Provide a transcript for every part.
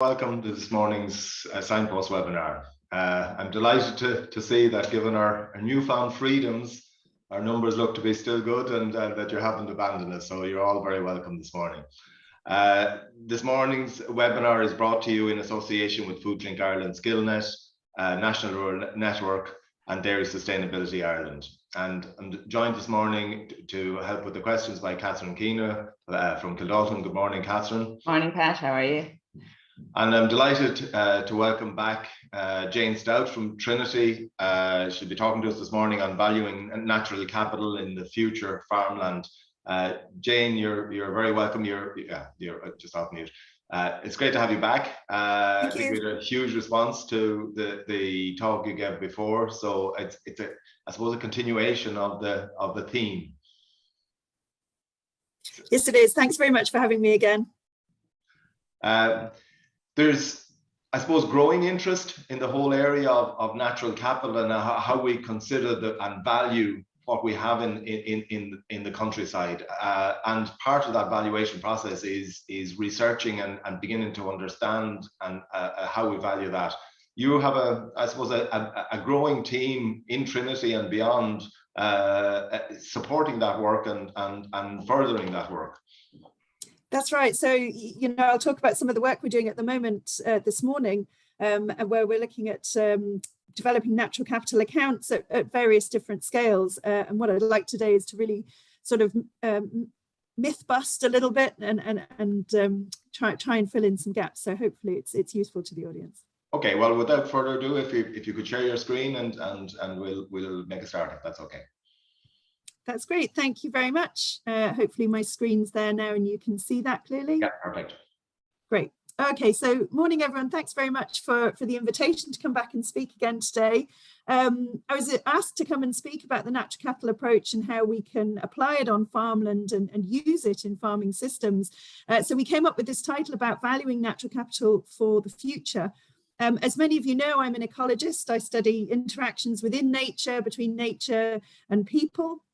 Welcome to this morning's Signpost webinar. I'm delighted to see that given our newfound freedoms, our numbers look to be still good and that you haven't abandoned us. So you're all very welcome this morning. This morning's webinar is brought to you in association with Food Drink Ireland SkillNet, National Rural Network and Dairy Sustainability Ireland. And I'm joined this morning to help with the questions by Catherine Keena from Kildalton. Good morning, Catherine. Morning, Pat. How are you? And I'm delighted to welcome back Jane Stout from Trinity. She'll be talking to us this morning on valuing natural capital in the future farmland. Jane, you're very welcome. You're just off mute. It's great to have you back. I think we had a huge response to the talk you gave before, so it's I suppose a continuation of the theme. Yes, it is. Thanks very much for having me again. There's, I suppose, growing interest in the whole area of natural capital and how we consider and value what we have in the countryside. And part of that valuation process is researching and beginning to understand and how we value that. You have I suppose, a growing team in Trinity and beyond supporting that work and furthering that work. That's right. So, I'll talk about some of the work we're doing at the moment this morning, where we're looking at developing natural capital accounts at various different scales. And what I'd like today is to really sort of myth bust a little bit and try and fill in some gaps. So hopefully it's useful to the audience. Okay. Well, without further ado, if you could share your screen and we'll make a start if that's okay. That's great. Thank you very much. Hopefully my screen's there now and you can see that clearly. Yeah, perfect. Great. Okay, so morning everyone. Thanks very much for the invitation to come back and speak again today. I was asked to come and speak about the natural capital approach and how we can apply it on farmland and use it in farming systems. So we came up with this title about valuing natural capital for the future. As many of you know, I'm an ecologist. I study interactions within nature, between nature and people.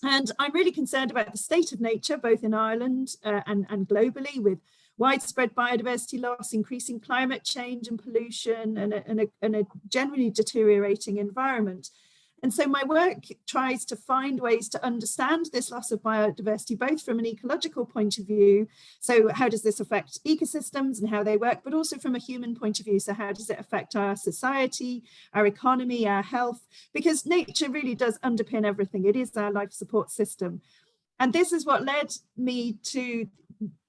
And I'm really concerned about the state of nature, both in Ireland and globally, with widespread biodiversity loss, increasing climate change and pollution, and a generally deteriorating environment. And so my work tries to find ways to understand this loss of biodiversity, both from an ecological point of view. So how does this affect ecosystems and how they work, but also from a human point of view. So how does it affect our society, our economy, our health? Because nature really does underpin everything. It is our life support system. And this is what led me to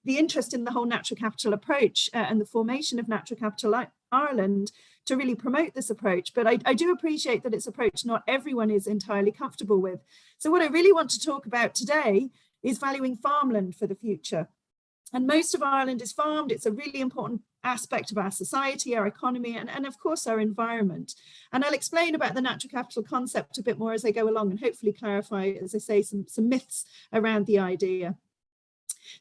the interest in the whole natural capital approach and the formation of Natural Capital Ireland to really promote this approach. But I do appreciate that it's an approach not everyone is entirely comfortable with. So what I really want to talk about today is valuing farmland for the future. And most of Ireland is farmed. It's a really important aspect of our society, our economy, and of course our environment. And I'll explain about the natural capital concept a bit more as I go along and hopefully clarify, as I say, some myths around the idea.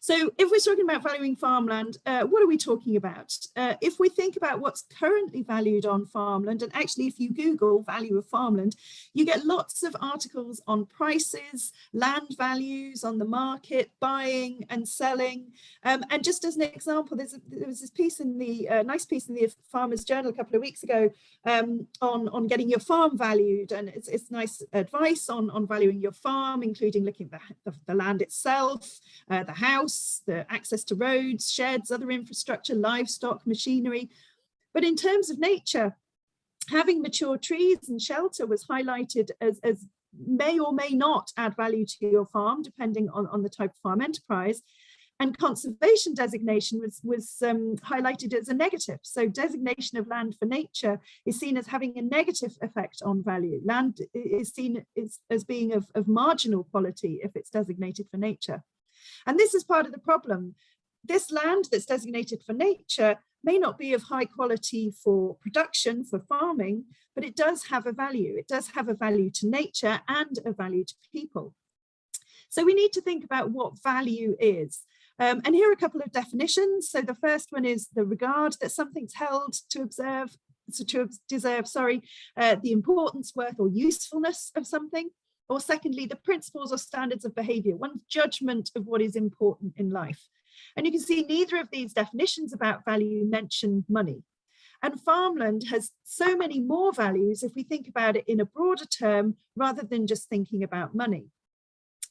So if we're talking about valuing farmland, what are we talking about? If we think about what's currently valued on farmland, and actually if you Google value of farmland, you get lots of articles on prices, land values on the market, buying and selling. And just as an example, there was this piece in the, nice piece in the Farmers Journal a couple of weeks ago on getting your farm valued. And it's nice advice on valuing your farm, including looking at the land itself, the house, the access to roads, sheds, other infrastructure, livestock, machinery. But in terms of nature, having mature trees and shelter was highlighted as may or may not add value to your farm, depending on the type of farm enterprise. And conservation designation was highlighted as a negative. So designation of land for nature is seen as having a negative effect on value. Land is seen as being of marginal quality if it's designated for nature. And this is part of the problem. This land that's designated for nature may not be of high quality for production, for farming, but it does have a value. It does have a value to nature and a value to people. So we need to think about what value is. And here are a couple of definitions. So the first one is the regard that something's held to deserve, the importance, worth, or usefulness of something. Or secondly, the principles or standards of behavior, one's judgment of what is important in life. And you can see neither of these definitions about value mention money. And farmland has so many more values if we think about it in a broader term rather than just thinking about money.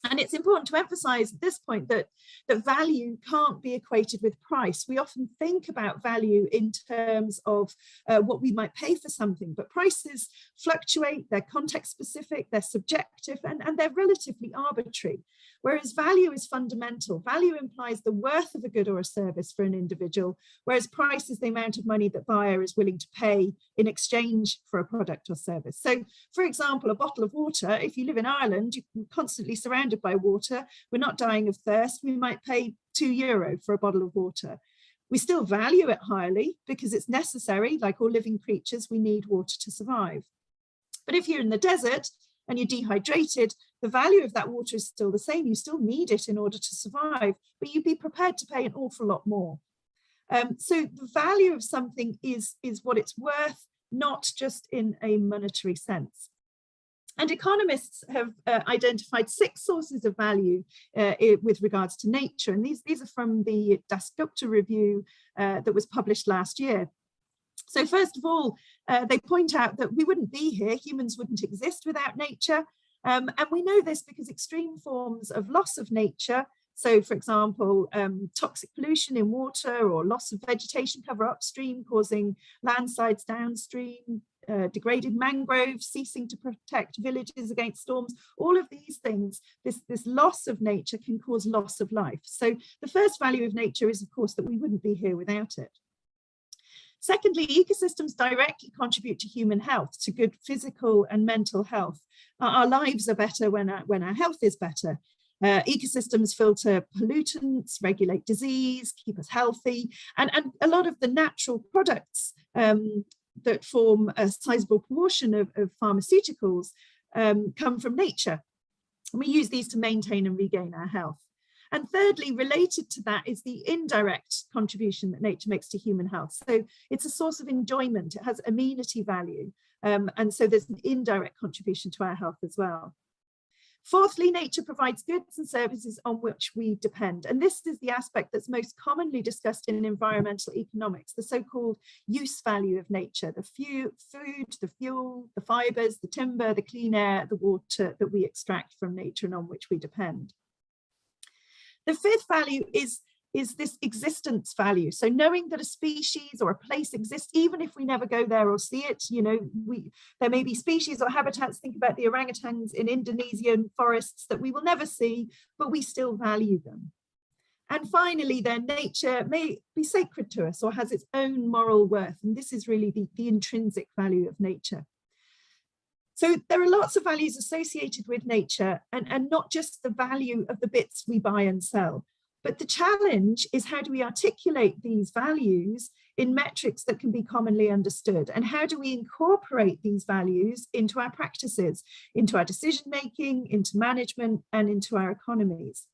And it's important to emphasize at this point that value can't be equated with price. We often think about value in terms of what we might pay for something, but prices fluctuate, they're context specific, they're subjective, and they're relatively arbitrary. Whereas value is fundamental. Value implies the worth of a good or a service for an individual, whereas price is the amount of money that buyer is willing to pay in exchange for a product or service. So, for example, a bottle of water, if you live in Ireland, you're constantly surrounded by water, we're not dying of thirst, we might pay €2 for a bottle of water. We still value it highly because it's necessary. Like all living creatures, we need water to survive. But if you're in the desert and you're dehydrated, the value of that water is still the same. You still need it in order to survive, but you'd be prepared to pay an awful lot more. So the value of something is what it's worth, not just in a monetary sense. And economists have identified 6 sources of value with regards to nature. And these are from the Dasgupta review that was published last year. So first of all, they point out that we wouldn't be here, humans wouldn't exist without nature. And we know this because extreme forms of loss of nature, so for example, toxic pollution in water or loss of vegetation cover upstream causing landslides downstream, degraded mangroves, ceasing to protect villages against storms, all of these things, this loss of nature can cause loss of life. So the first value of nature is, of course, that we wouldn't be here without it. Secondly, ecosystems directly contribute to human health, to good physical and mental health. Our lives are better when our health is better. Ecosystems filter pollutants, regulate disease, keep us healthy, and a lot of the natural products that form a sizable proportion of pharmaceuticals come from nature. And we use these to maintain and regain our health. And thirdly, related to that is the indirect contribution that nature makes to human health. So it's a source of enjoyment, it has amenity value. And so there's an indirect contribution to our health as well. Fourthly, nature provides goods and services on which we depend. And this is the aspect that's most commonly discussed in environmental economics, the so-called use value of nature, the food, the fuel, the fibers, the timber, the clean air, the water that we extract from nature and on which we depend. The fifth value is this existence value. So knowing that a species or a place exists, even if we never go there or see it, you know, there may be species or habitats, think about the orangutans in Indonesian forests that we will never see, but we still value them. And finally, then nature may be sacred to us or has its own moral worth. And this is really the intrinsic value of nature. So there are lots of values associated with nature and not just the value of the bits we buy and sell. But the challenge is, how do we articulate these values in metrics that can be commonly understood? And how do we incorporate these values into our practices, into our decision-making, into management, and into our economies?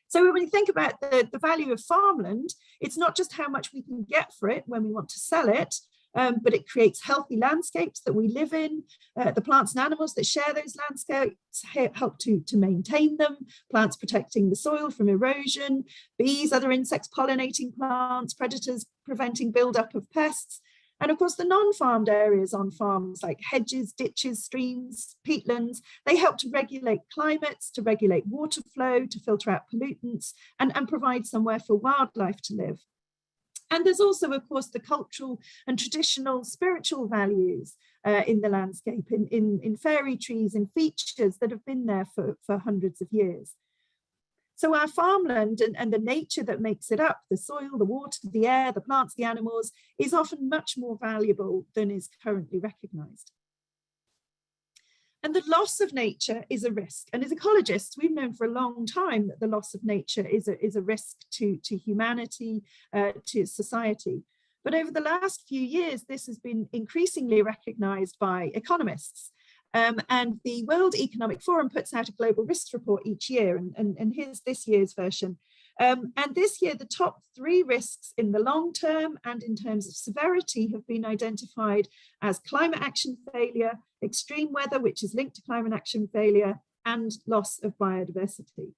So when we think about the value of farmland, it's not just how much we can get for it when we want to sell it, but it creates healthy landscapes that we live in. The plants and animals that share those landscapes help to maintain them, plants protecting the soil from erosion, bees, other insects pollinating plants, predators preventing buildup of pests. And of course, the non-farmed areas on farms like hedges, ditches, streams, peatlands, they help to regulate climates, to regulate water flow, to filter out pollutants, and provide somewhere for wildlife to live. And there's also, of course, the cultural and traditional spiritual values in the landscape, in fairy trees and features that have been there for hundreds of years. So our farmland and the nature that makes it up, the soil, the water, the air, the plants, the animals, is often much more valuable than is currently recognised. And the loss of nature is a risk. And as ecologists, we've known for a long time that the loss of nature is a risk to humanity, to society. But over the last few years, this has been increasingly recognised by economists. And the World Economic Forum puts out a global risks report each year, and here's this year's version. And this year, the top 3 risks in the long term and in terms of severity have been identified as climate action failure, extreme weather, which is linked to climate action failure, and loss of biodiversity.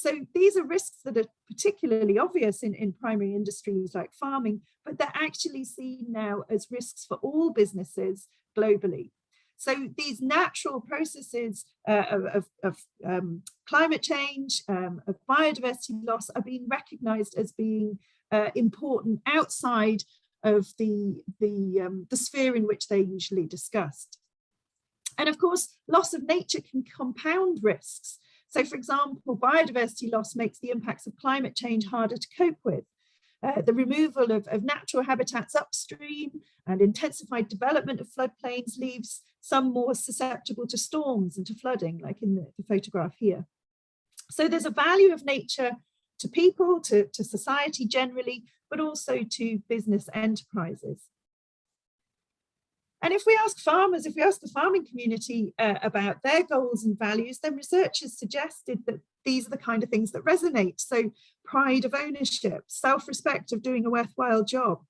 So these are risks that are particularly obvious in primary industries like farming, but they're actually seen now as risks for all businesses globally. So these natural processes of climate change, of biodiversity loss are being recognized as being important outside of the sphere in which they're usually discussed. And of course, loss of nature can compound risks. So for example, biodiversity loss makes the impacts of climate change harder to cope with. The removal of natural habitats upstream and intensified development of floodplains leaves some more susceptible to storms and to flooding, like in the photograph here. So there's a value of nature to people, to society generally, but also to business enterprises. And if we ask farmers, if we ask the farming community about their goals and values, then researchers suggested that these are the kind of things that resonate. So pride of ownership, self-respect of doing a worthwhile job,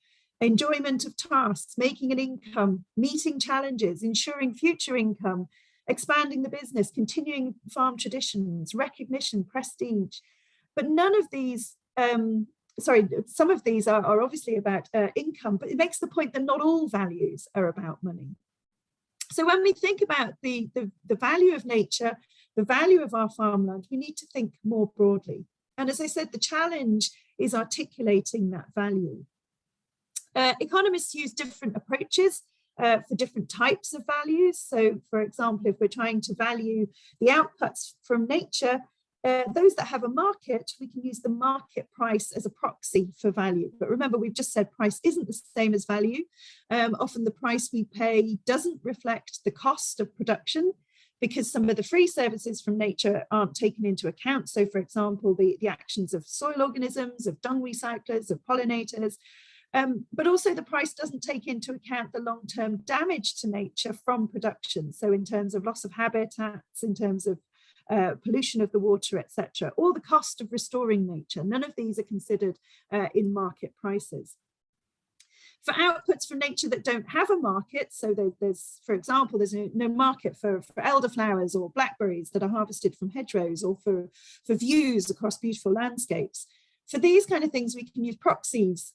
enjoyment of tasks, making an income, meeting challenges, ensuring future income, expanding the business, continuing farm traditions, recognition, prestige. But none of these, some of these are obviously about income, but it makes the point that not all values are about money. So when we think about the value of nature, the value of our farmland, we need to think more broadly. And as I said, the challenge is articulating that value. Economists use different approaches for different types of values. So for example, if we're trying to value the outputs from nature, those that have a market, we can use the market price as a proxy for value. But remember, we've just said price isn't the same as value. Often the price we pay doesn't reflect the cost of production because some of the free services from nature aren't taken into account. So for example, the actions of soil organisms, of dung recyclers, of pollinators, but also the price doesn't take into account the long-term damage to nature from production. So in terms of loss of habitats, in terms of pollution of the water, etc., or the cost of restoring nature. None of these are considered in market prices. For outputs from nature that don't have a market, so there's, for example, there's no market for elderflowers or blackberries that are harvested from hedgerows, or for views across beautiful landscapes. For these kind of things, we can use proxies.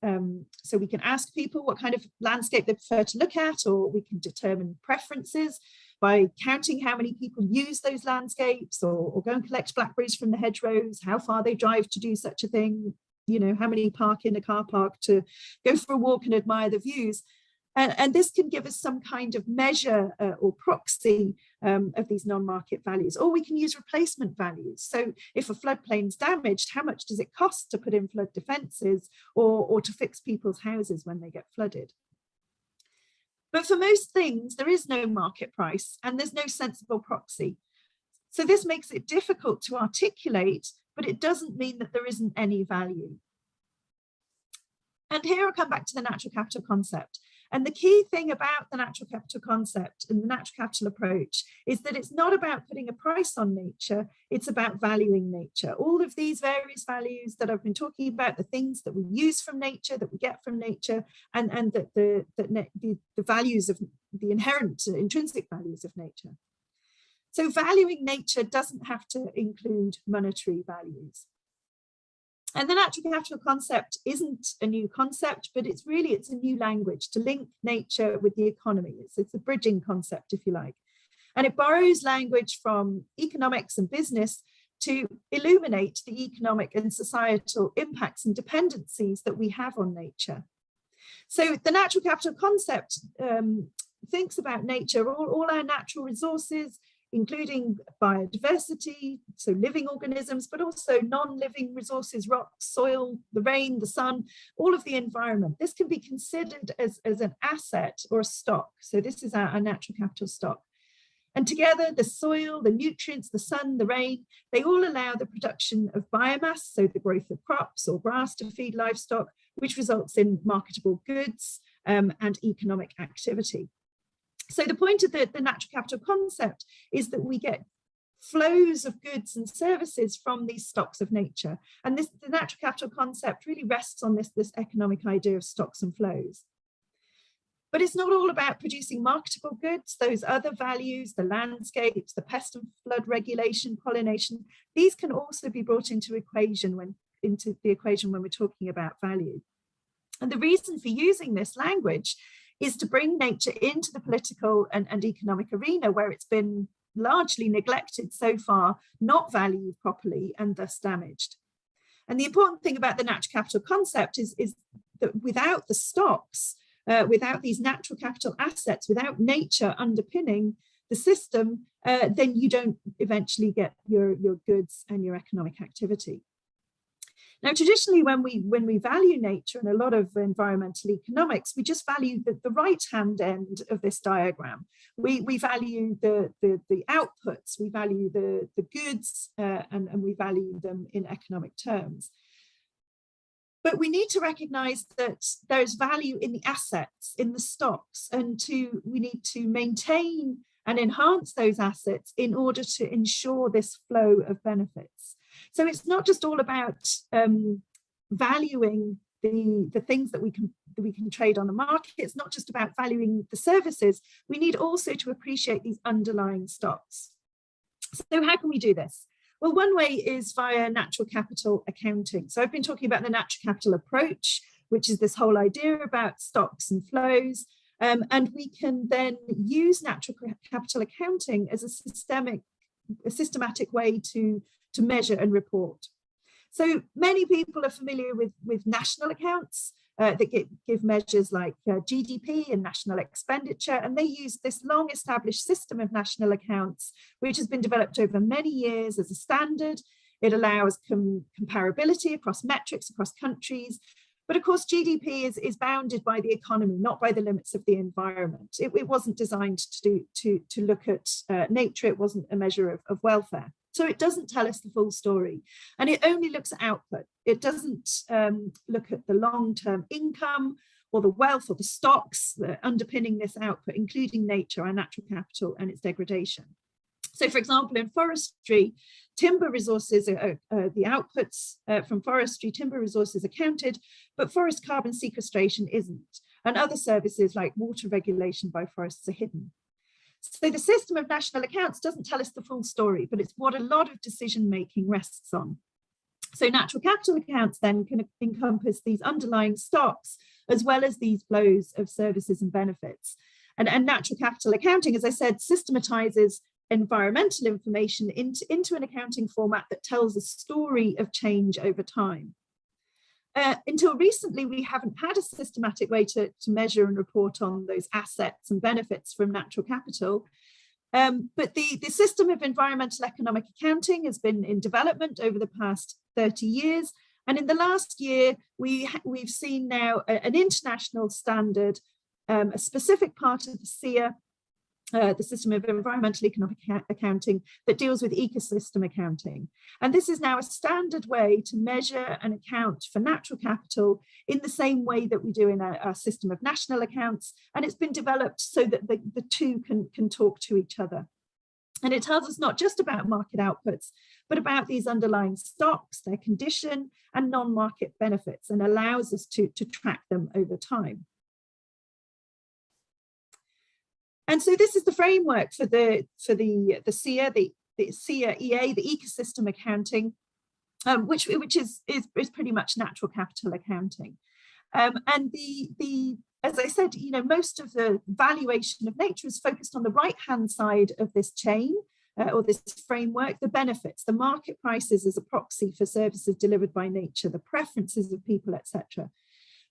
So we can ask people what kind of landscape they prefer to look at, or we can determine preferences by counting how many people use those landscapes, or go and collect blackberries from the hedgerows, how far they drive to do such a thing, you know, how many park in a car park to go for a walk and admire the views. And this can give us some kind of measure or proxy of these non-market values. Or we can use replacement values. So if a floodplain's damaged, how much does it cost to put in flood defences or to fix people's houses when they get flooded? But for most things, there is no market price and there's no sensible proxy. So this makes it difficult to articulate, but it doesn't mean that there isn't any value. And here I'll come back to the natural capital concept. And the key thing about the natural capital concept and the natural capital approach is that it's not about putting a price on nature, it's about valuing nature. All of these various values that I've been talking about, the things that we use from nature, that we get from nature, and that the values of the inherent, intrinsic values of nature. So valuing nature doesn't have to include monetary values. And the natural capital concept isn't a new concept, but it's a new language to link nature with the economy. It's a bridging concept, if you like. And it borrows language from economics and business to illuminate the economic and societal impacts and dependencies that we have on nature. So the natural capital concept thinks about nature, all our natural resources, including biodiversity, so living organisms, but also non-living resources, rocks, soil, the rain, the sun, all of the environment. This can be considered as an asset or a stock. So this is our natural capital stock. And together, the soil, the nutrients, the sun, the rain, they all allow the production of biomass, so the growth of crops or grass to feed livestock, which results in marketable goods and economic activity. So the point of the natural capital concept is that we get flows of goods and services from these stocks of nature. And the natural capital concept really rests on this economic idea of stocks and flows. But it's not all about producing marketable goods. Those other values, the landscapes, the pest and flood regulation, pollination, these can also be brought into the equation when we're talking about value. And the reason for using this language is to bring nature into the political and economic arena, where it's been largely neglected so far, not valued properly, and thus damaged. And the important thing about the natural capital concept is that without the stocks, without these natural capital assets, without nature underpinning the system, then you don't eventually get your goods and your economic activity. Now, traditionally, when we value nature in a lot of environmental economics, we just value the right-hand end of this diagram. We value the outputs, we value the goods, and we value them in economic terms. But we need to recognize that there's value in the assets, in the stocks, and we need to maintain and enhance those assets in order to ensure this flow of benefits. So it's not just all about valuing the things that we can trade on the market. It's not just about valuing the services. We need also to appreciate these underlying stocks. So how can we do this? Well, one way is via natural capital accounting. So I've been talking about the natural capital approach, which is this whole idea about stocks and flows. And we can then use natural capital accounting as a systematic way to measure and report. So many people are familiar with national accounts that give measures like GDP and national expenditure, and they use this long established system of national accounts, which has been developed over many years as a standard. It allows comparability across metrics, across countries. But of course, GDP is bounded by the economy, not by the limits of the environment. It wasn't designed to look at nature. It wasn't a measure of welfare. So it doesn't tell us the full story, and it only looks at output. It doesn't look at the long-term income or the wealth or the stocks underpinning this output, including nature, our natural capital, and its degradation. So for example, in forestry, timber resources, the outputs from forestry, timber resources are counted, but forest carbon sequestration isn't. And other services like water regulation by forests are hidden. So the system of national accounts doesn't tell us the full story, but it's what a lot of decision-making rests on. So natural capital accounts then can encompass these underlying stocks, as well as these flows of services and benefits. And natural capital accounting, as I said, systematizes environmental information into an accounting format that tells a story of change over time. Until recently, we haven't had a systematic way to measure and report on those assets and benefits from natural capital. But the system of environmental economic accounting has been in development over the past 30 years. And in the last year, we've seen now an international standard, a specific part of the SEER, the system of environmental economic accounting, that deals with ecosystem accounting. And this is now a standard way to measure and account for natural capital in the same way that we do in our system of national accounts. And it's been developed so that the two can talk to each other. And it tells us not just about market outputs, but about these underlying stocks, their condition, and non-market benefits, and allows us to track them over time. And so this is the framework for the SEER, the SEER EA, the ecosystem accounting, which is pretty much natural capital accounting. And as I said, most of the valuation of nature is focused on the right-hand side of this chain, or this framework, the benefits, the market prices as a proxy for services delivered by nature, the preferences of people, etc.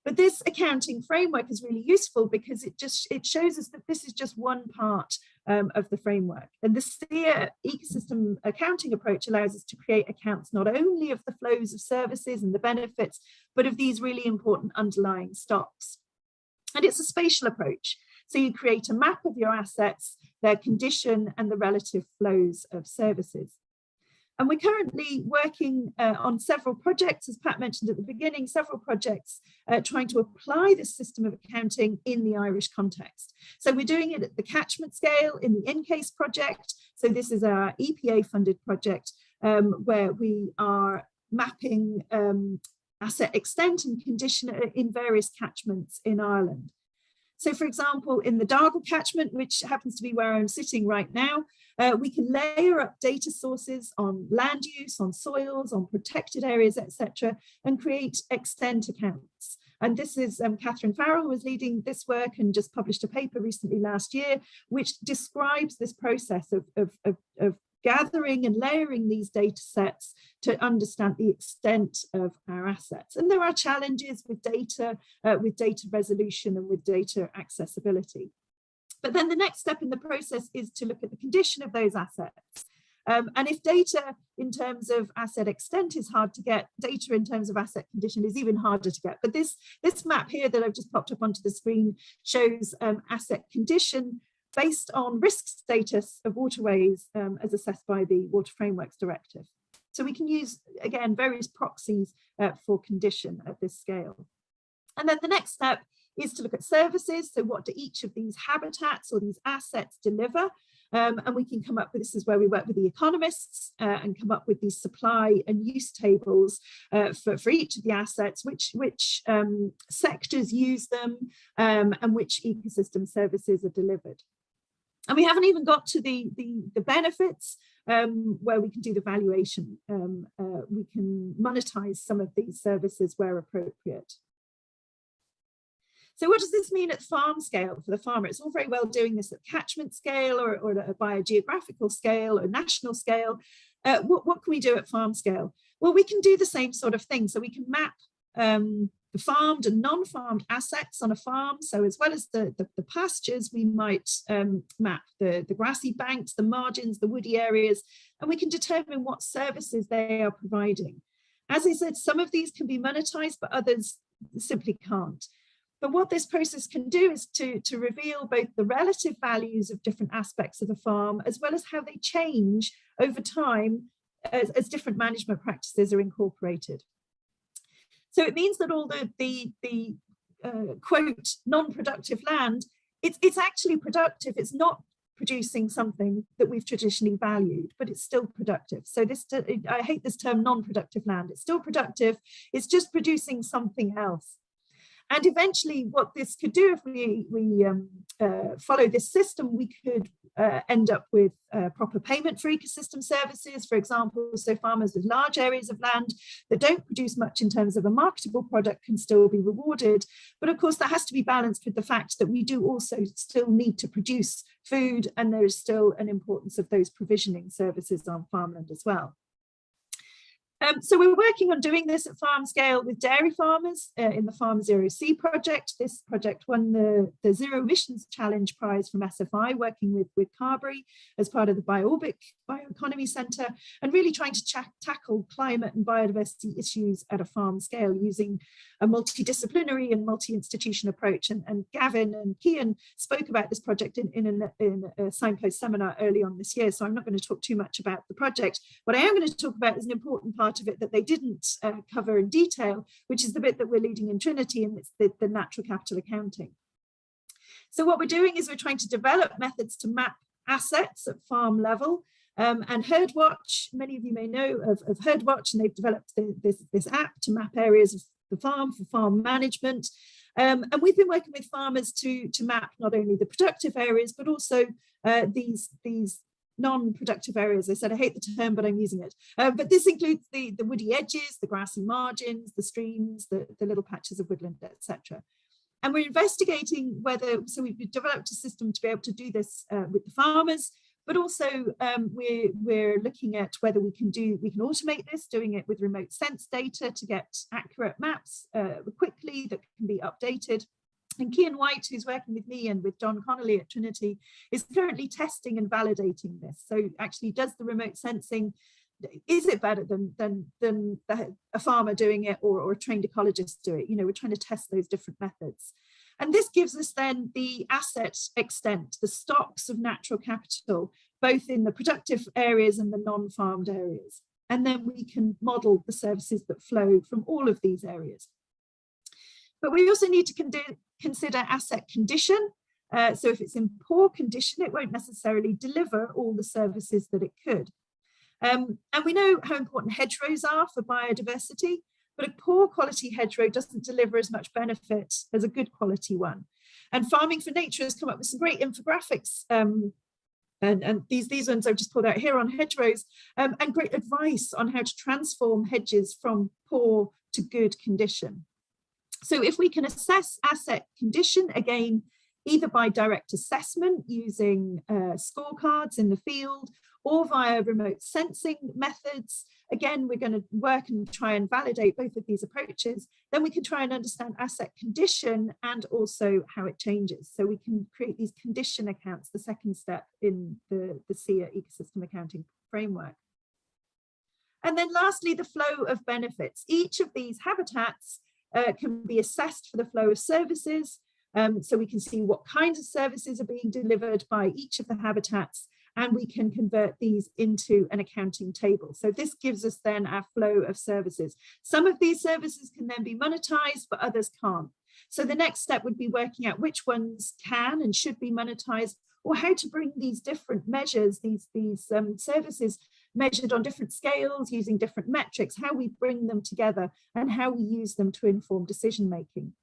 But this accounting framework is really useful because it shows us that this is just one part of the framework. And the SEER ecosystem accounting approach allows us to create accounts not only of the flows of services and the benefits, but of these really important underlying stocks. And it's a spatial approach. So you create a map of your assets, their condition, and the relative flows of services. And we're currently working on several projects, as Pat mentioned at the beginning, several projects trying to apply this system of accounting in the Irish context. So we're doing it at the catchment scale in the InCase project. So this is our EPA funded project where we are mapping asset extent and condition in various catchments in Ireland. So for example, in the Dargle catchment, which happens to be where I'm sitting right now, we can layer up data sources on land use, on soils, on protected areas, etc., and create extent accounts. And this is Catherine Farrell was leading this work and just published a paper recently last year, which describes this process of gathering and layering these data sets to understand the extent of our assets. And there are challenges with data resolution and with data accessibility. But then the next step in the process is to look at the condition of those assets. And if data in terms of asset extent is hard to get, data in terms of asset condition is even harder to get. But this map here that I've just popped up onto the screen shows asset condition based on risk status of waterways as assessed by the Water Frameworks Directive. So we can use, again, various proxies for condition at this scale. And then the next step is to look at services. So what do each of these habitats or these assets deliver? And we can come up with, this is where we work with the economists and come up with these supply and use tables for each of the assets, which sectors use them and which ecosystem services are delivered. And we haven't even got to the benefits where we can do the valuation. We can monetize some of these services where appropriate. So what does this mean at farm scale for the farmer? It's all very well doing this at catchment scale or at a biogeographical scale or national scale. What can we do at farm scale? Well, we can do the same sort of thing. So we can map the farmed and non-farmed assets on a farm. So as well as the pastures, we might map the grassy banks, the margins, the woody areas, and we can determine what services they are providing. As I said, some of these can be monetized, but others simply can't. But what this process can do is to reveal both the relative values of different aspects of a farm, as well as how they change over time as different management practices are incorporated. So it means that all the quote, non-productive land, it's actually productive. It's not producing something that we've traditionally valued, but it's still productive. So I hate this term non-productive land. It's still productive. It's just producing something else. And eventually what this could do, if we follow this system, we could end up with proper payment for ecosystem services, for example. So farmers with large areas of land that don't produce much in terms of a marketable product can still be rewarded. But of course, that has to be balanced with the fact that we do also still need to produce food, and there is still an importance of those provisioning services on farmland as well. So we're working on doing this at farm scale with dairy farmers in the Farm Zero C project. This project won the Zero Emissions Challenge Prize from SFI, working with Carberry as part of the Bioeconomy Centre, and really trying to tackle climate and biodiversity issues at a farm scale using a multidisciplinary and multi-institution approach. And Gavin and Kian spoke about this project in a Signpost seminar early on this year, so I'm not going to talk too much about the project. What I am going to talk about is an important part of it that they didn't cover in detail, which is the bit that we're leading in Trinity, and it's the natural capital accounting. So what we're doing is we're trying to develop methods to map assets at farm level. And HerdWatch, many of you may know of HerdWatch, and they've developed this app to map areas of the farm for farm management. And we've been working with farmers to map not only the productive areas, but also these non-productive areas. I said I hate the term, but I'm using it. But this includes the woody edges, the grassy margins, the streams, the little patches of woodland, etc. And we're investigating whether, so we've developed a system to be able to do this with the farmers, but also we're looking at whether we can automate this, doing it with remote sense data to get accurate maps quickly that can be updated. And Kian White, who's working with me and with John Connolly at Trinity, is currently testing and validating this. So actually does the remote sensing, is it better than a farmer doing it or a trained ecologist do it? You know, we're trying to test those different methods. And this gives us then the asset extent, the stocks of natural capital, both in the productive areas and the non-farmed areas. And then we can model the services that flow from all of these areas. But we also need to consider asset condition. So if it's in poor condition, it won't necessarily deliver all the services that it could. And we know how important hedgerows are for biodiversity. but a poor quality hedgerow doesn't deliver as much benefit as a good quality one. And Farming for Nature has come up with some great infographics, and these ones I've just pulled out here on hedgerows, and great advice on how to transform hedges from poor to good condition. So if we can assess asset condition, again, either by direct assessment using scorecards in the field, or via remote sensing methods, again, we're going to work and try and validate both of these approaches. Then we can try and understand asset condition and also how it changes. So we can create these condition accounts, the second step in the SIA ecosystem accounting framework. And then lastly, the flow of benefits. Each of these habitats can be assessed for the flow of services. So we can see what kinds of services are being delivered by each of the habitats, and we can convert these into an accounting table. So this gives us then our flow of services. Some of these services can then be monetized, but others can't. So the next step would be working out which ones can and should be monetized, or how to bring these different measures, these services measured on different scales using different metrics, how we bring them together and how we use them to inform decision making.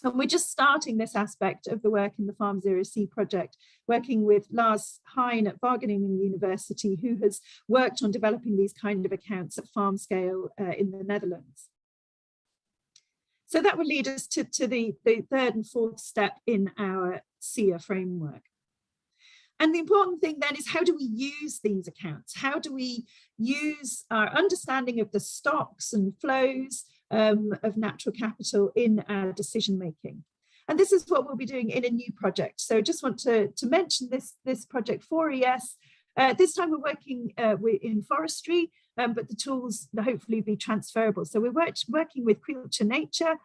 And we're just starting this aspect of the work in the Farm Zero C project, working with Lars Hein at Wageningen University, who has worked on developing these kind of accounts at farm scale in the Netherlands. So that would lead us to the third and fourth step in our SIA framework. And the important thing then is, how do we use these accounts? How do we use our understanding of the stocks and flows of natural capital in our decision making? And this is what we'll be doing in a new project. So just want to mention this project for ES. This time we're working in forestry, but the tools will hopefully be transferable. So we're working with Culture Nature,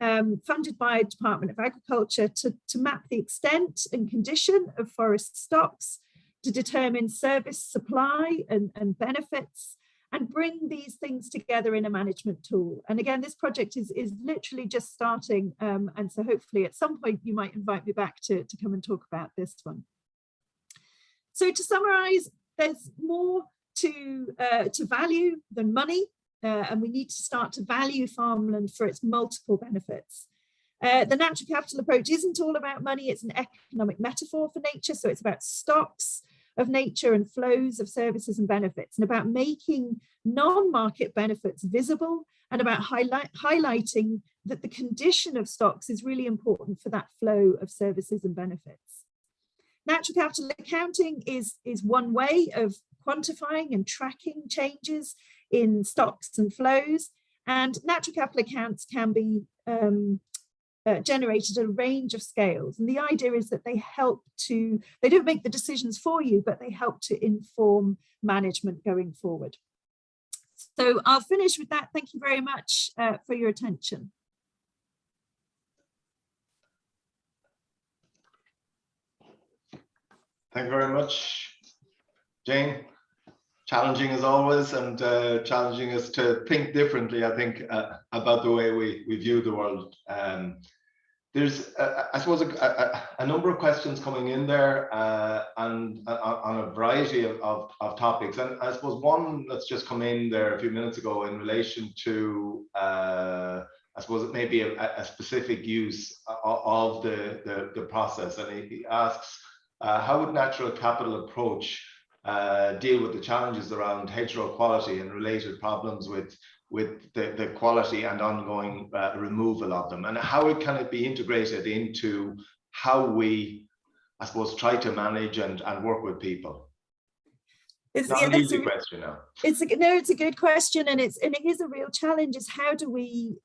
funded by Department of Agriculture, to map the extent and condition of forest stocks, to determine service supply and benefits, and bring these things together in a management tool. And again, this project is literally just starting, and so hopefully at some point you might invite me back to come and talk about this one. So to summarize, there's more to value than money, and we need to start to value farmland for its multiple benefits. The natural capital approach isn't all about money, it's an economic metaphor for nature, so it's about stocks of nature and flows of services and benefits, and about making non-market benefits visible, and about highlighting that the condition of stocks is really important for that flow of services and benefits. Natural capital accounting is one way of quantifying and tracking changes in stocks and flows, and natural capital accounts can be generated at a range of scales. And the idea is that they don't make the decisions for you, but they help to inform management going forward. So I'll finish with that. Thank you very much for your attention. Thank you very much, Jane. Challenging as always, and challenging us to think differently, I think, about the way we view the world. There's, I suppose, a number of questions coming in there, and on a variety of topics. And I suppose one that's just come in there a few minutes ago in relation to, I suppose, it may be a specific use of the process. And he asks, how would natural capital approach deal with the challenges around hedgerow quality and related problems with the quality and ongoing removal of them, and how can it be integrated into how we, I suppose, try to manage and work with people? It's not an easy question now. It's a good question, and it is a real challenge. Is how do we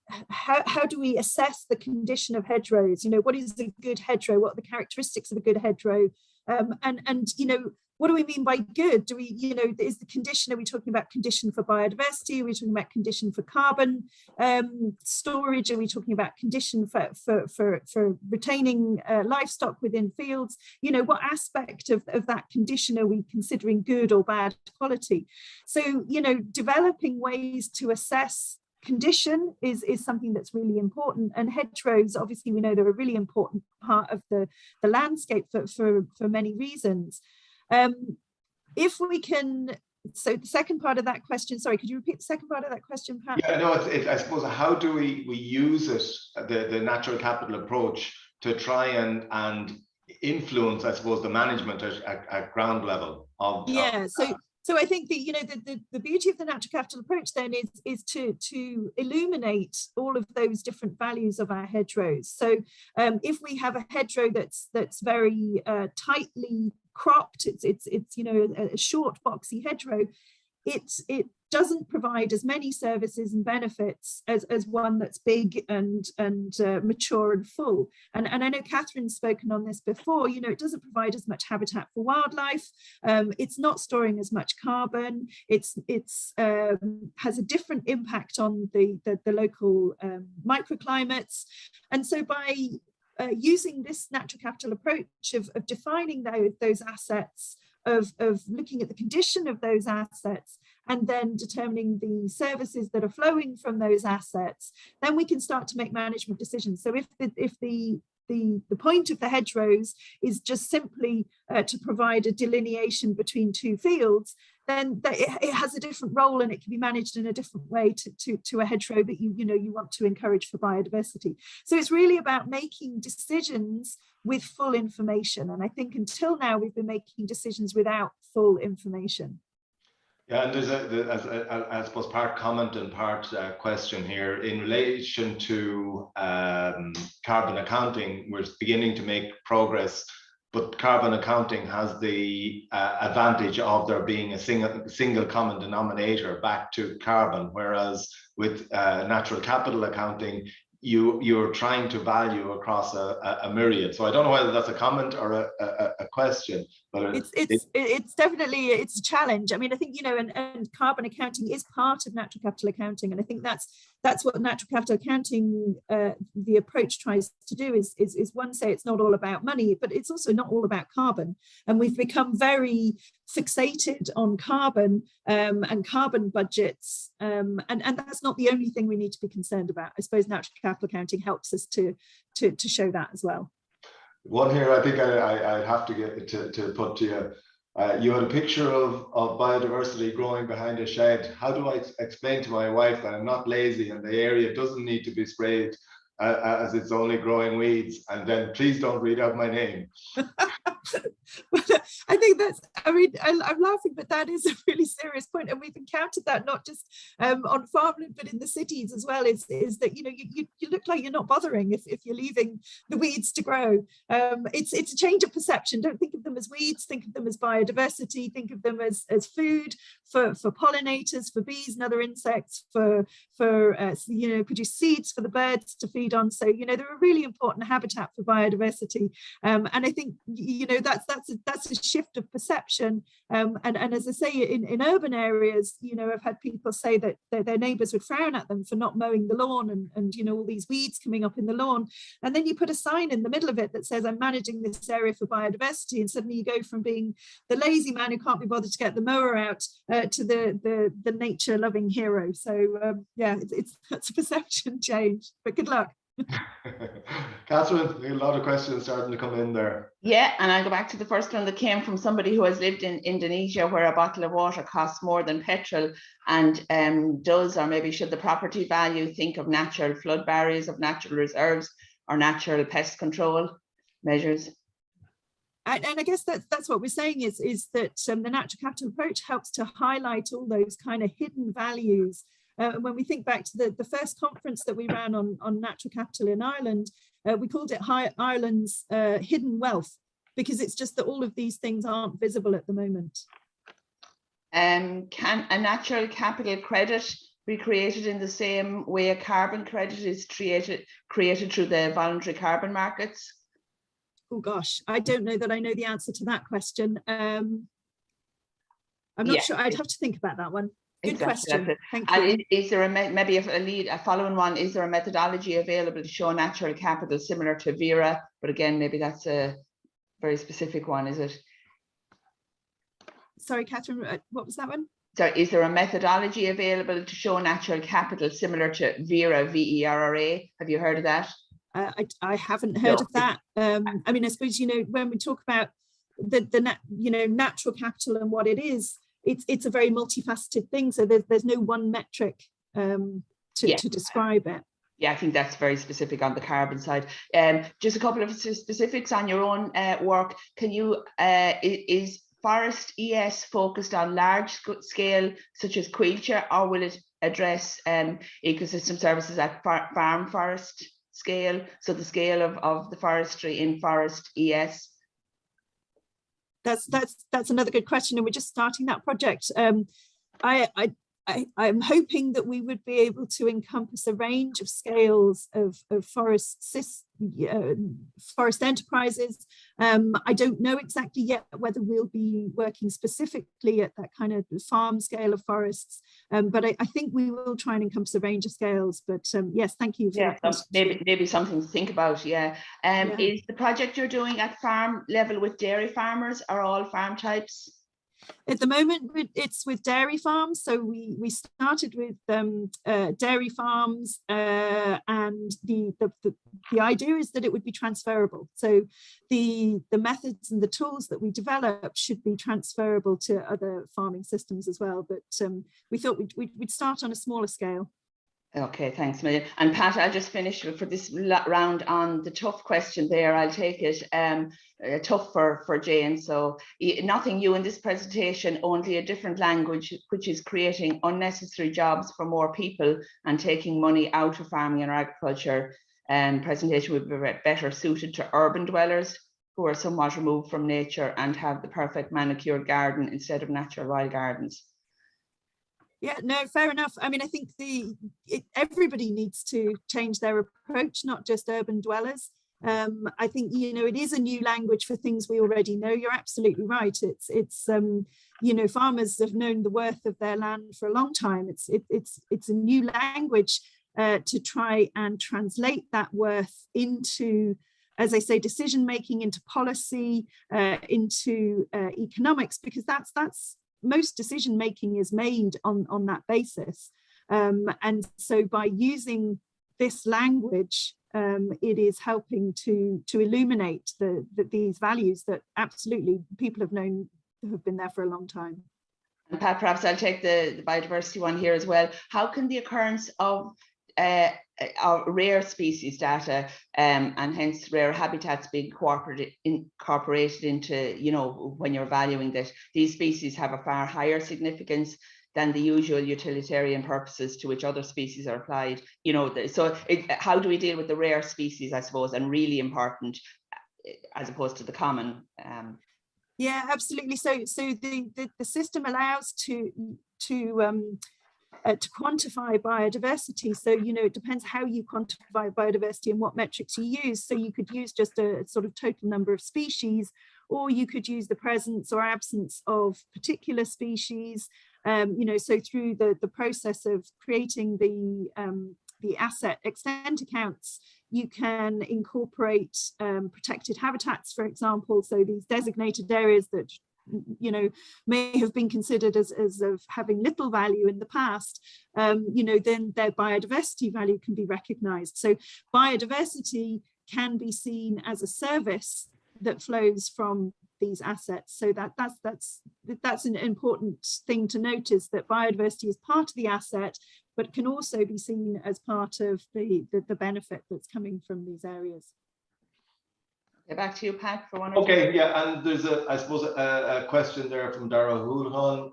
assess the condition of hedgerows? You know, what is a good hedgerow? What are the characteristics of a good hedgerow? And you know, what do we mean by good? Do we, you know, is the condition, are we talking about condition for biodiversity? Are we talking about condition for carbon storage? Are we talking about condition for retaining livestock within fields? You know, what aspect of that condition are we considering good or bad quality? So, you know, developing ways to assess condition is something that's really important, and hedgerows, obviously, we know they're a really important part of the landscape for many reasons. If we can So the second part of that question, sorry, could you repeat the second part of that question, Pat? Yeah, no, I suppose, how do we use it, the natural capital approach, to try and influence, I suppose, the management at ground level of So I think that, you know, the beauty of the natural capital approach then is to illuminate all of those different values of our hedgerows. So if we have a hedgerow that's very tightly cropped, it's you know, a short boxy hedgerow, it doesn't provide as many services and benefits as one that's big and mature and full. And I know Catherine's spoken on this before, you know, it doesn't provide as much habitat for wildlife. It's not storing as much carbon. It's has a different impact on the local microclimates. And so by using this natural capital approach of defining those assets, of looking at the condition of those assets, and then determining the services that are flowing from those assets, then we can start to make management decisions. So if the point of the hedgerows is just simply to provide a delineation between two fields, then it has a different role, and it can be managed in a different way to a hedgerow that you want to encourage for biodiversity. So it's really about making decisions with full information. And I think until now we've been making decisions without full information. Yeah, and there's I suppose, part comment and part question here in relation to carbon accounting. We're beginning to make progress, but carbon accounting has the advantage of there being a single common denominator back to carbon, whereas with natural capital accounting, you're trying to value across a myriad. So I don't know whether that's a comment or a question, but it's definitely, it's a challenge. I mean, I think, you know, and carbon accounting is part of natural capital accounting, and I think that's what natural capital accounting, the approach tries to do is one, say it's not all about money, but it's also not all about carbon. And we've become very fixated on carbon and carbon budgets, and that's not the only thing we need to be concerned about. I suppose natural capital accounting helps us to show that as well. One here, I think I have to get to put to you. You had a picture of biodiversity growing behind a shed. How do I explain to my wife that I'm not lazy and the area doesn't need to be sprayed as it's only growing weeds? And then please don't read out my name. Well, I think that's, I mean, I'm laughing, but that is a really serious point, and we've encountered that not just on farmland but in the cities as well, is that, you know, you look like you're not bothering if you're leaving the weeds to grow. It's a change of perception. Don't think of them as weeds, think of them as biodiversity, think of them as food for pollinators, for bees and other insects, for you know, produce seeds for the birds to feed on. So, you know, they're a really important habitat for biodiversity, and I think, you know, that's a shift of perception, and as I say, in urban areas, you know, I've had people say that their neighbours would frown at them for not mowing the lawn, and you know, all these weeds coming up in the lawn, and then you put a sign in the middle of it that says, I'm managing this area for biodiversity, and suddenly you go from being the lazy man who can't be bothered to get the mower out to the nature loving hero. So yeah, that's a perception change, but good luck. Catherine, a lot of questions starting to come in there. Yeah, and I'll go back to the first one that came from somebody who has lived in Indonesia, where a bottle of water costs more than petrol, and does, or maybe should, the property value think of natural flood barriers, of natural reserves, or natural pest control measures? And I guess that's what we're saying is that the natural capital approach helps to highlight all those kind of hidden values. When we think back to the first conference that we ran on natural capital in Ireland, we called it Ireland's hidden wealth, because it's just that all of these things aren't visible at the moment. Can a natural capital credit be created in the same way a carbon credit is created through the voluntary carbon markets? Oh gosh, I don't know that I know the answer to that question. I'm not sure. I'd have to think about that one. Good question. Thank you. And is there maybe a following one? Is there a methodology available to show natural capital similar to Vera? But again, maybe that's a very specific one, is it? Sorry, Catherine, what was that one? So is there a methodology available to show natural capital similar to Vera, VERRA? Have you heard of that? I haven't heard of that. I mean, I suppose, you know, when we talk about the natural capital and what it is, it's a very multifaceted thing. So there's no one metric to describe it. Yeah, I think that's very specific on the carbon side. Just a couple of specifics on your own work. Can you, is Forest ES focused on large scale, such as culture, or will it address ecosystem services at farm forest scale? So the scale of the forestry in Forest ES? That's another good question, and we're just starting that project. I'm hoping that we would be able to encompass a range of scales of forest enterprises. I don't know exactly yet whether we'll be working specifically at that kind of farm scale of forests, but I think we will try and encompass a range of scales. But yes, thank you for that. Maybe something to think about. Is the project you're doing at farm level with dairy farmers, are all farm types? At the moment, it's with dairy farms. So we started with dairy farms, and the idea is that it would be transferable. So the methods and the tools that we develop should be transferable to other farming systems as well. But we thought we'd start on a smaller scale. Okay, thanks, Millian. And Pat, I'll just finish for this round on the tough question there. I'll take it. Tough for Jane. So nothing new in this presentation, only a different language, which is creating unnecessary jobs for more people and taking money out of farming and agriculture. Presentation would be better suited to urban dwellers who are somewhat removed from nature and have the perfect manicured garden instead of natural wild gardens. Yeah, no, fair enough. I mean, I think everybody needs to change their approach, not just urban dwellers. I think, it is a new language for things we already know. You're absolutely right. It's farmers have known the worth of their land for a long time. It's a new language to try and translate that worth into, as I say, decision making, into policy, into economics, because that's most decision making is made on that basis. And so by using this language, it is helping to illuminate these values that absolutely people have known, have been there for a long time. And Pat, perhaps I'll take the biodiversity one here as well. How can the occurrence of rare species data and hence rare habitats being incorporated into, when you're valuing that these species have a far higher significance than the usual utilitarian purposes to which other species are applied? How do we deal with the rare species, I suppose, and really important as opposed to the common? Yeah, absolutely. So the system allows to quantify biodiversity. So, it depends how you quantify biodiversity and what metrics you use. So you could use just a sort of total number of species, or you could use the presence or absence of particular species. So through the process of creating the asset extent accounts, you can incorporate protected habitats, for example. So these designated areas that may have been considered as of having little value in the past, then their biodiversity value can be recognized. So biodiversity can be seen as a service that flows from these assets. So that's an important thing to notice, that biodiversity is part of the asset, but can also be seen as part of the benefit that's coming from these areas. Back to you, Pat, for one. Okay, yeah, and there's I suppose a question there from Dara Hulhan.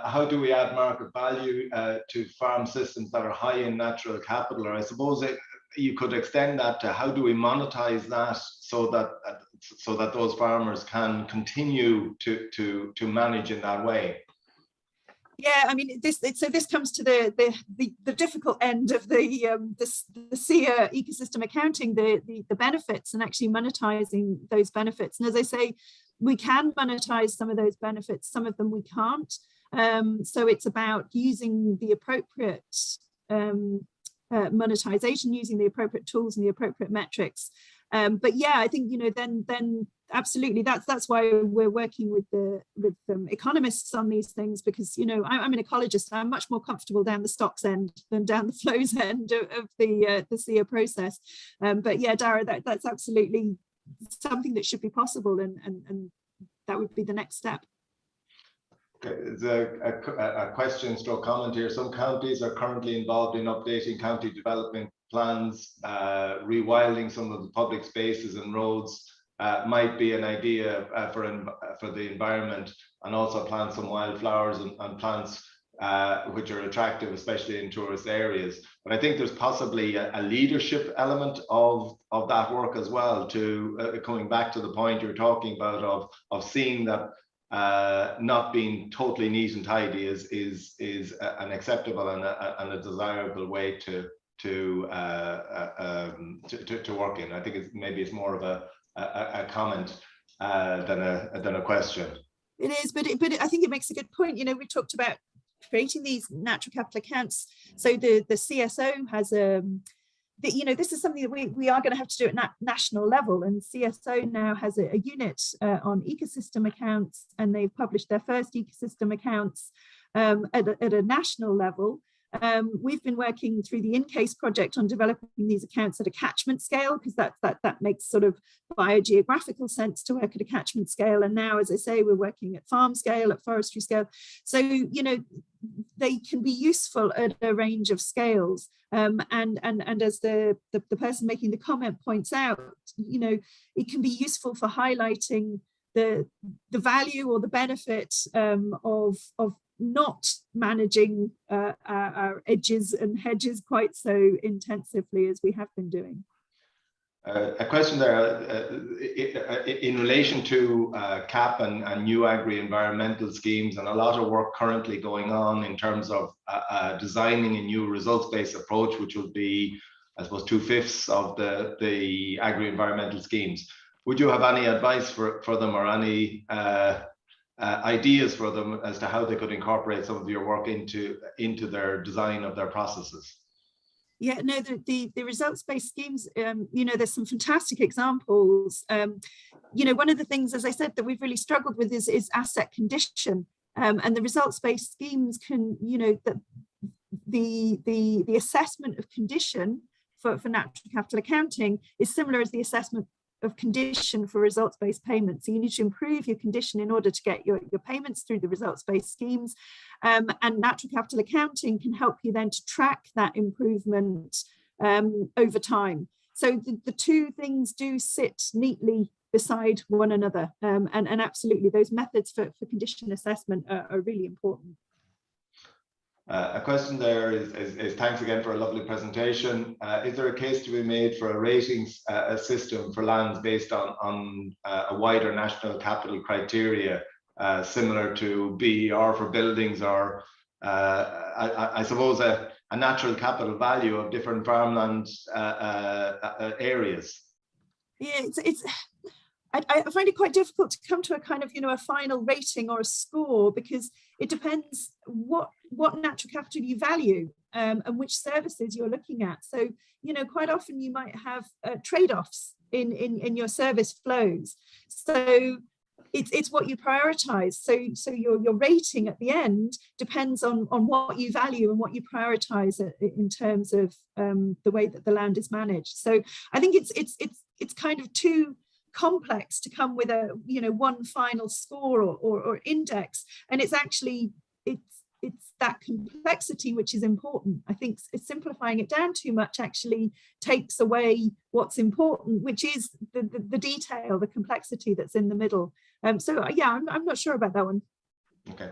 How do we add market value to farm systems that are high in natural capital? Or I suppose you could extend that to how do we monetize that so that those farmers can continue to manage in that way? Yeah, I mean, this comes to the difficult end of the SEA ecosystem accounting, the benefits, and actually monetizing those benefits. And as I say, we can monetize some of those benefits, some of them we can't. So it's about using the appropriate monetization, using the appropriate tools and the appropriate metrics. But yeah, I think then absolutely that's why we're working with economists on these things, because I'm an ecologist and I'm much more comfortable down the stocks end than down the flows end of the SEA process. But yeah, Dara, that's absolutely something that should be possible, and that would be the next step. There's a question stroke comment here. Some counties are currently involved in updating county development plans, rewilding some of the public spaces and roads might be an idea for the environment, and also plant some wildflowers and plants which are attractive, especially in tourist areas. But I think there's possibly a leadership element of that work as well, to coming back to the point you're talking about of seeing that not being totally neat and tidy is an acceptable and a desirable way to work in. I think it's more of a comment than a question. It is, but I think it makes a good point. You know, we talked about creating these natural capital accounts. So the CSO has you know, this is something that we are going to have to do at national level, and CSO now has a unit on ecosystem accounts, and they've published their first ecosystem accounts at a national level. We've been working through the InCase project on developing these accounts at a catchment scale, because that makes sort of biogeographical sense to work at a catchment scale. And now, as I say, we're working at farm scale, at forestry scale. So, you know, they can be useful at a range of scales. And as the person making the comment points out, you know, it can be useful for highlighting the value or the benefit of not managing our edges and hedges quite so intensively as we have been doing. A question there in relation to CAP and new agri-environmental schemes, and a lot of work currently going on in terms of designing a new results-based approach, which will be, I suppose, 2/5 of the agri-environmental schemes. Would you have any advice for them, or any ideas for them as to how they could incorporate some of your work into their design of their processes? Yeah, no, the results-based schemes, you know, there's some fantastic examples. You know, one of the things, as I said, that we've really struggled with is asset condition, and the results-based schemes can, you know, the assessment of condition for natural capital accounting is similar as the assessment of condition for results-based payments. So you need to improve your condition in order to get your payments through the results-based schemes. And natural capital accounting can help you then to track that improvement over time. So the two things do sit neatly beside one another. And absolutely, those methods for condition assessment are really important. A question there is thanks again for a lovely presentation. Is there a case to be made for a ratings system for lands based on a wider national capital criteria, similar to BER for buildings, or I suppose a natural capital value of different farmland areas? Yeah, I find it quite difficult to come to a kind of, you know, a final rating or a score, because it depends what natural capital you value and which services you're looking at. So, you know, quite often you might have trade-offs in your service flows. So it's what you prioritize. So your rating at the end depends on what you value and what you prioritize in terms of the way that the land is managed. So I think it's kind of too complex to come with a, you know, one final score or index, and it's actually it's that complexity which is important. I think simplifying it down too much actually takes away what's important, which is the detail, the complexity that's in the middle. So yeah, I'm not sure about that one. Okay,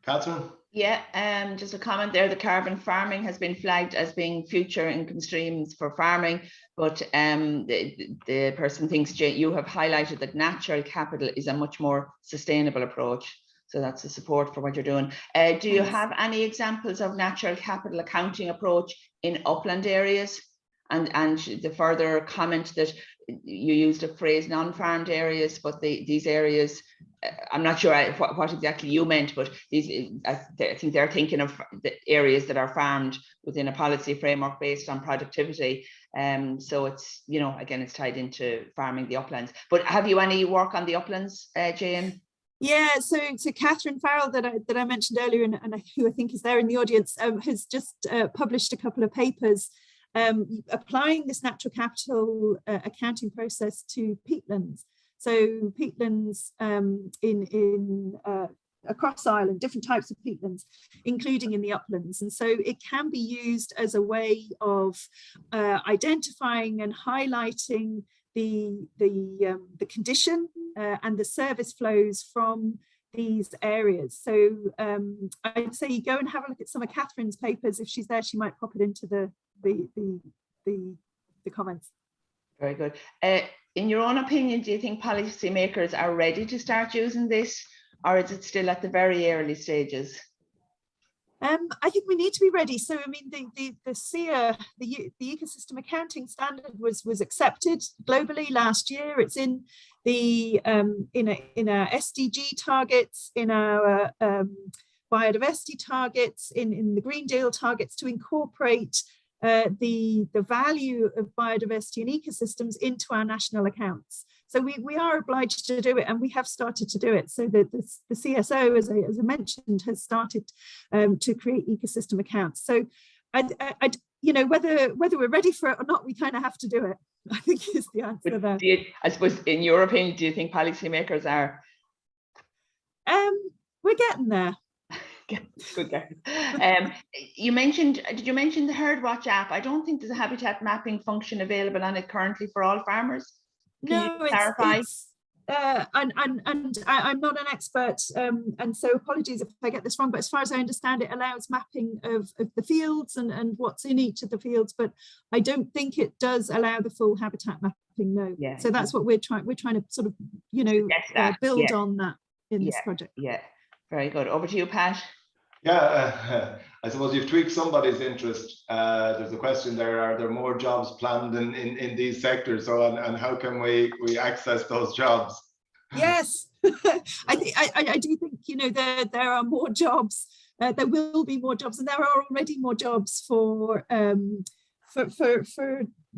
Catherine? Yeah, just a comment there. The carbon farming has been flagged as being future income streams for farming, but the person thinks, you have highlighted that natural capital is a much more sustainable approach. So that's the support for what you're doing. Do you have any examples of natural capital accounting approach in upland areas? And the further comment that you used the phrase non-farmed areas, but these areas, I'm not sure what exactly you meant, but these, I think they're thinking of the areas that are farmed within a policy framework based on productivity. So it's, you know, again, it's tied into farming the uplands. But have you any work on the uplands, Jane? Yeah, so Catherine Farrell that I mentioned earlier, and who I think is there in the audience, has just published a couple of papers applying this natural capital accounting process to peatlands. So peatlands in across Ireland, different types of peatlands, including in the uplands. And so it can be used as a way of identifying and highlighting the condition and the service flows from these areas. So I'd say you go and have a look at some of Catherine's papers. If she's there, she might pop it into the comments. Very good. In your own opinion, do you think policymakers are ready to start using this, or is it still at the very early stages? I think we need to be ready. So, I mean, the SEA, the ecosystem accounting standard was accepted globally last year. It's in the in our SDG targets, in our biodiversity targets, in the Green Deal targets, to incorporate the value of biodiversity and ecosystems into our national accounts. So we are obliged to do it, and we have started to do it. So the CSO, as I mentioned, has started to create ecosystem accounts. So you know, whether we're ready for it or not, we kind of have to do it, I think, is the answer there. I suppose, in your opinion, do you think policymakers are? We're getting there. Good guess. Did you mention the Herd Watch app? I don't think there's a habitat mapping function available on it currently for all farmers. No, it's and I'm not an expert, and so apologies if I get this wrong, but as far as I understand, it allows mapping of the fields and what's in each of the fields, but I don't think it does allow the full habitat mapping, no. Yeah, so that's what we're trying to sort of, you know, build on that in this project. Yeah, very good. Over to you, Pat. Yeah, I suppose you've tweaked somebody's interest. There's a question there: are there more jobs planned in these sectors? So, and how can we access those jobs? Yes, I do think, you know, there are more jobs. There will be more jobs, and there are already more jobs for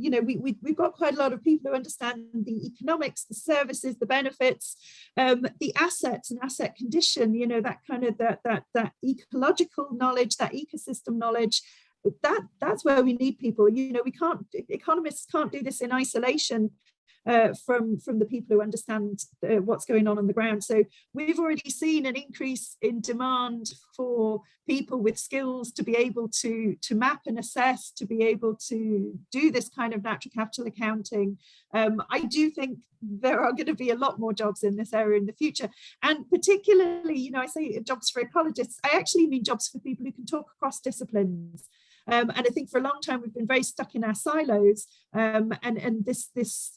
you know, we've got quite a lot of people who understand the economics, the services, the benefits, the assets and asset condition, you know, that kind of that ecological knowledge, that ecosystem knowledge. That's where we need people. You know, economists can't do this in isolation from the people who understand what's going on the ground. So we've already seen an increase in demand for people with skills to be able to map and assess, to be able to do this kind of natural capital accounting. I do think there are going to be a lot more jobs in this area in the future, and particularly, you know, I say jobs for ecologists, I actually mean jobs for people who can talk across disciplines. And I think for a long time we've been very stuck in our silos, and this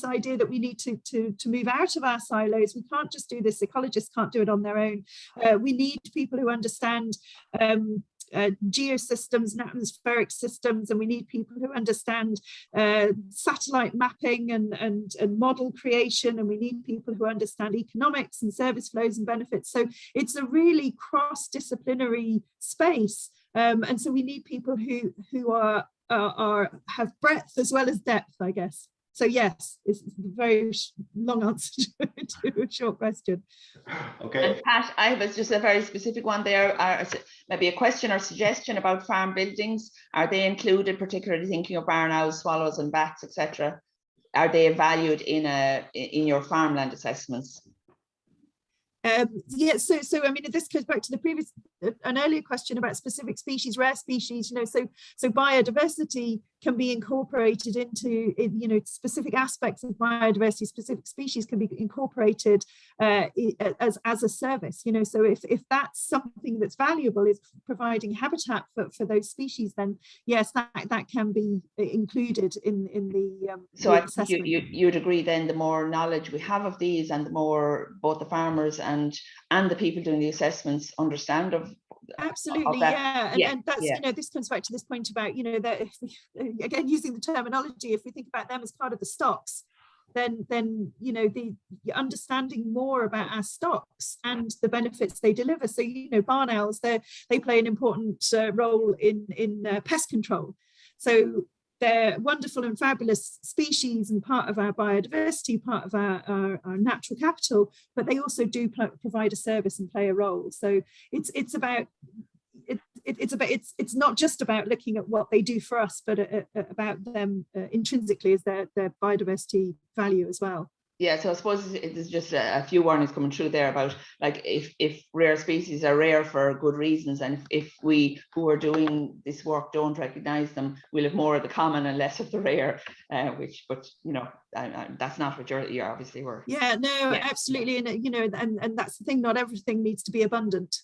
idea that we need to move out of our silos. We can't just do this. Ecologists can't do it on their own. We need people who understand geosystems and atmospheric systems, and we need people who understand satellite mapping and model creation, and we need people who understand economics and service flows and benefits. So it's a really cross-disciplinary space. And so we need people who have breadth as well as depth, I guess. So yes, it's a very long answer to a short question. Okay. And Pat, I have just a very specific one there. Maybe a question or suggestion about farm buildings. Are they included, particularly thinking of barn owls, swallows, and bats, etc.? Are they valued in your farmland assessments? Yeah, so I mean, this goes back to the previous, an earlier question about specific species, rare species, you know, so biodiversity can be incorporated into, you know, specific aspects of biodiversity, specific species can be incorporated as a service, you know. So if that's something that's valuable, is providing habitat for those species, then yes, that can be included in the so I think you'd agree then, the more knowledge we have of these, and the more both the farmers and the people doing the assessments understand of. Absolutely, and that's, you know, this comes back to this point about, you know, that if we, again, using the terminology, if we think about them as part of the stocks, then you know, the understanding more about our stocks and the benefits they deliver. So, you know, barn owls, they play an important role in pest control. So they're wonderful and fabulous species and part of our biodiversity, part of our natural capital, but they also do provide a service and play a role. So it's not just about looking at what they do for us, but about them intrinsically as their biodiversity value as well. Yeah, so I suppose there's just a few warnings coming through there about, like, if rare species are rare for good reasons, and if we who are doing this work don't recognise them, we'll have more of the common and less of the rare, but you know, that's not what you're obviously were. Yeah, no, absolutely, and you know, and that's the thing. Not everything needs to be abundant.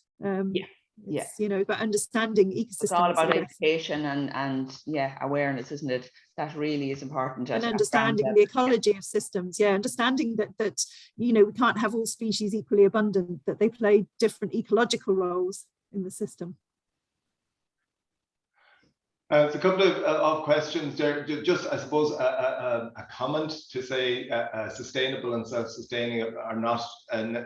It's, you know, but understanding ecosystems. It's all about education and awareness, isn't it? That really is important. And understanding the ecology of systems. Yeah, understanding that you know, we can't have all species equally abundant, that they play different ecological roles in the system. There's a couple of questions there. Just, I suppose, a comment to say sustainable and self-sustaining are not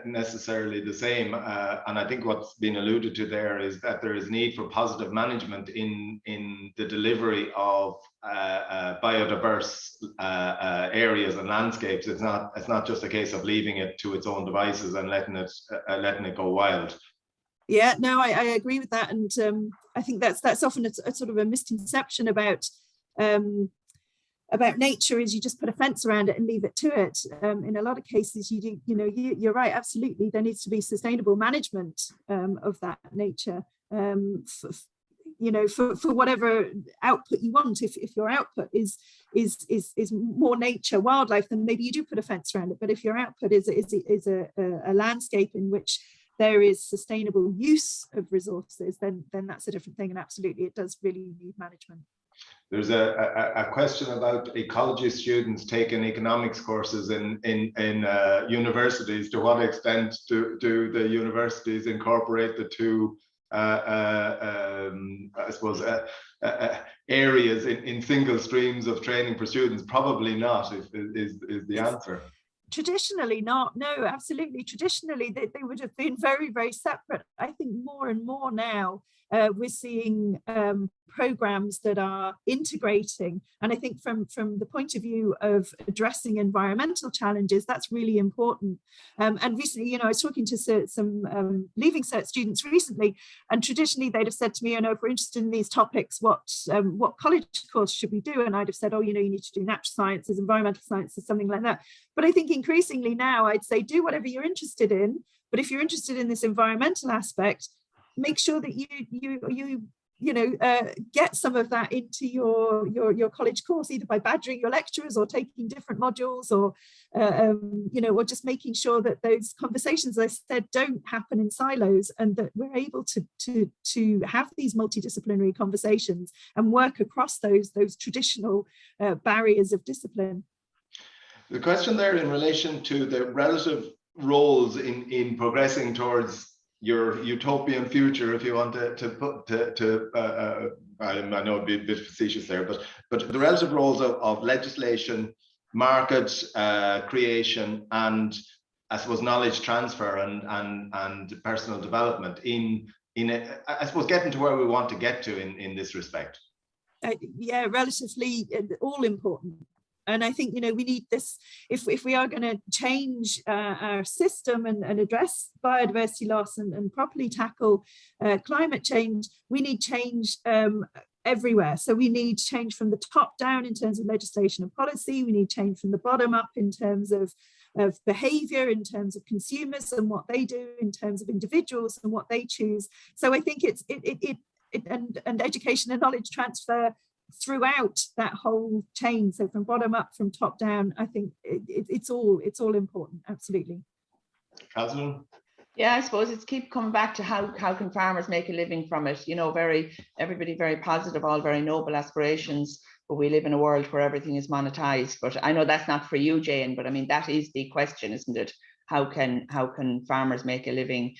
necessarily the same. And I think what's been alluded to there is that there is need for positive management in the delivery of biodiverse areas and landscapes. It's not just a case of leaving it to its own devices and letting it go wild. Yeah, no, I agree with that, and I think that's often a sort of a misconception about nature, is you just put a fence around it and leave it to it. In a lot of cases, you're right, absolutely. There needs to be sustainable management of that nature, for whatever output you want. If your output is more nature, wildlife, then maybe you do put a fence around it. But if your output is a landscape in which there is sustainable use of resources, then that's a different thing. And absolutely, it does really need management. There's a question about ecology students taking economics courses in universities. To what extent do the universities incorporate the two, I suppose, areas in single streams of training for students? Probably not, is the answer. Traditionally not, no, absolutely. Traditionally they would have been very, very separate. I think more and more now we're seeing programs that are integrating, and I think from the point of view of addressing environmental challenges, that's really important. And recently, I was talking to some Leaving Cert students recently, and traditionally they'd have said to me, if we're interested in these topics, what college course should we do? And I'd have said, you need to do natural sciences, environmental sciences, something like that. But I think increasingly now I'd say do whatever you're interested in, but if you're interested in this environmental aspect, make sure that you get some of that into your college course, either by badgering your lecturers or taking different modules, or or just making sure that those conversations, as I said, don't happen in silos, and that we're able to have these multidisciplinary conversations and work across those traditional barriers of discipline. The question there in relation to the relative roles in progressing towards your utopian future, if you want I know it'd be a bit facetious there, but the relative roles of legislation, market creation, and I suppose knowledge transfer and personal development in I suppose getting to where we want to get to in this respect. Yeah, relatively all important. And I think, we need this, if we are going to change our system and address biodiversity loss and properly tackle climate change, we need change everywhere. So we need change from the top down in terms of legislation and policy. We need change from the bottom up in terms of behavior, in terms of consumers and what they do, in terms of individuals and what they choose. So I think and education and knowledge transfer throughout that whole chain. So from bottom up, from top down, I think it's all important. Absolutely. Catherine? Yeah, I suppose it's keep coming back to how can farmers make a living from it? Everybody very positive, all very noble aspirations, but we live in a world where everything is monetized. But I know that's not for you, Jane, but I mean, that is the question, isn't it? How can farmers make a living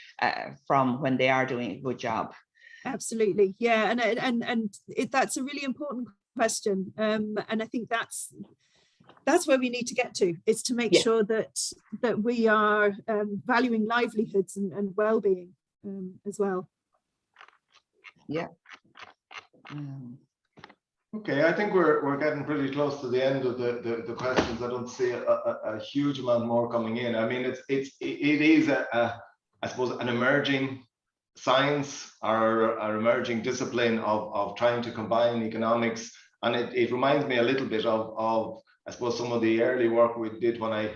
from when they are doing a good job? Absolutely, yeah, and that's a really important question, and I think that's where we need to get to, is to make sure that we are valuing livelihoods and well-being as well. Yeah. Okay, I think we're getting pretty close to the end of the questions. I don't see a huge amount more coming in. I mean, it is I suppose an emerging science, our emerging discipline of trying to combine economics, and it reminds me a little bit of I suppose some of the early work we did when I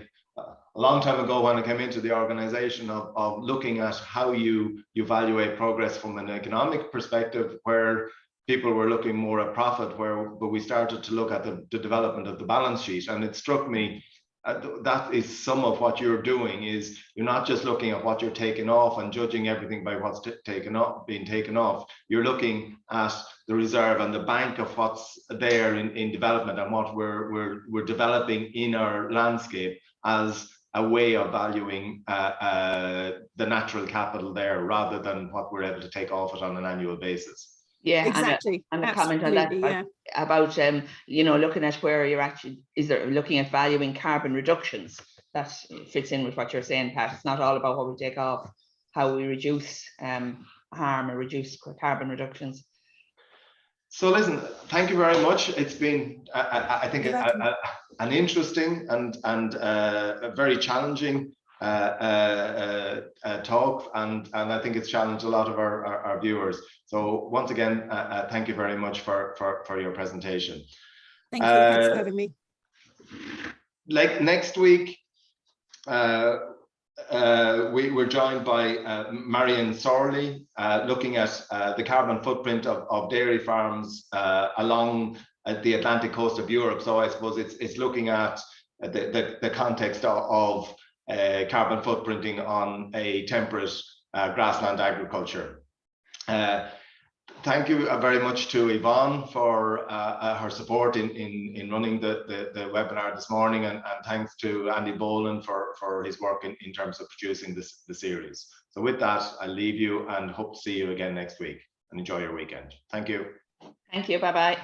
a long time ago when I came into the organization of looking at how you evaluate progress from an economic perspective, where people were looking more at profit, but we started to look at the development of the balance sheet. And it struck me that is some of what you're doing. Is you're not just looking at what you're taking off and judging everything by what's being taken off. You're looking at the reserve and the bank of what's there in development, and what we're developing in our landscape as a way of valuing the natural capital there, rather than what we're able to take off it on an annual basis. Yeah, exactly. And a comment on that about you know, looking at where you're actually looking at valuing carbon reductions. That fits in with what you're saying, Pat. It's not all about what we take off, how we reduce harm or reduce carbon reductions. So listen, thank you very much. It's been, I think, an interesting and a very challenging talk, and I think it's challenged a lot of our viewers. So once again, thank you very much for your presentation. Thank you. Thanks for having me. Like next week, we're joined by Marion Sorley, looking at the carbon footprint of dairy farms along the Atlantic coast of Europe. So I suppose it's looking at the context of carbon footprinting on a temperate grassland agriculture. Thank you very much to Yvonne for her support in running the webinar this morning, and thanks to Andy Boland for his work in terms of producing the series. So with that, I'll leave you and hope to see you again next week, and enjoy your weekend. Thank you. Thank you. Bye-bye.